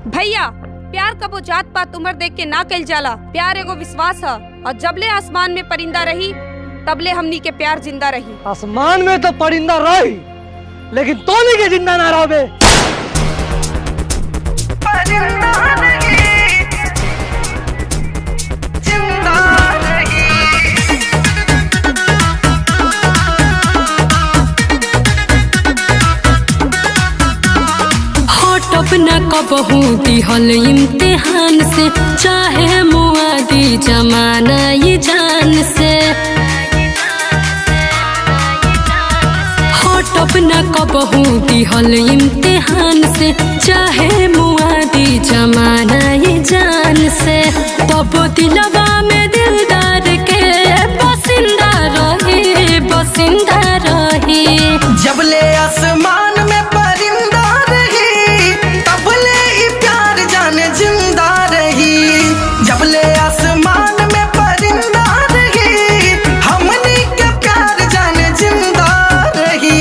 भैया, प्यार का वो जात पात उम्र देख के ना कइल जाला। प्यार एगो विश्वास है और जबले आसमान में परिंदा रही तबले हमनी के प्यार जिंदा रही। आसमान में तो परिंदा रही लेकिन तोनी के जिंदा ना रहे। परिंदा नहीं, जिंदा नहीं। हटब न कबहू दिहल इम्तिहान से, चाहे मुआदी जमाना ये जान से। हटब न कबहू दिहल इम्तिहान से, चाहे मुआदी जमाना ये जान से। तब दिलवा में दिलदार के बसिंदा रही, बसिंदा रही। जबले आसमान में परिंदा रही तबले ई प्यार जाने जिंदा रही। जबले आसमान में परिंदा रही हमनी के प्यार जाने जिंदा रही।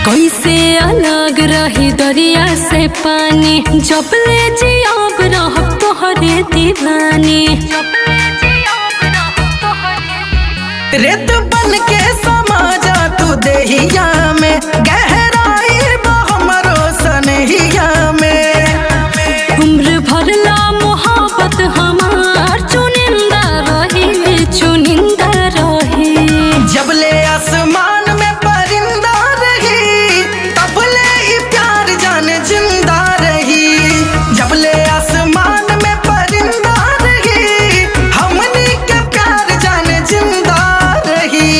कैसे अलग रही दरिया से पानी, जबले जियाब रहब तोहरे दीवानी। रेत बन के समा जा तू देहिया में, गहराई बा हमरो सनहिया में। उम्र भरला मोहब्बत हमार चुनिंदा रही, चुनिंदा रही। जबले आसमान में परिंदा रही तबले ई प्यार जाने जिंदा रही। जबले आसमान में परिंदा रही हमनी के प्यार जाने जिंदा रही।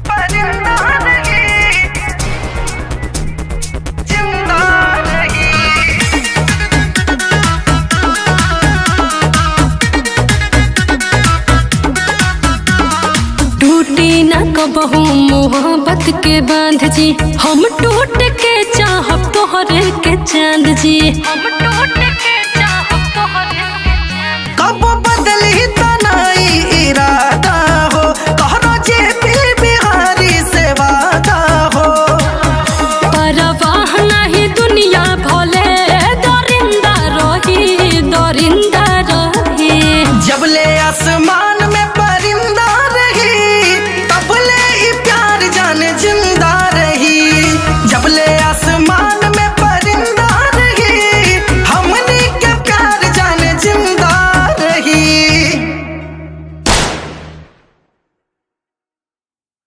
परिंदा रही, जिंदा रही। टूटी न कबहू मोहब्बत के बांध जी, हम टूट के चाहब तोहरे के चांद जी। हम टूट के चाहब तोहरे के चांद। कब बदली तनाई इरादा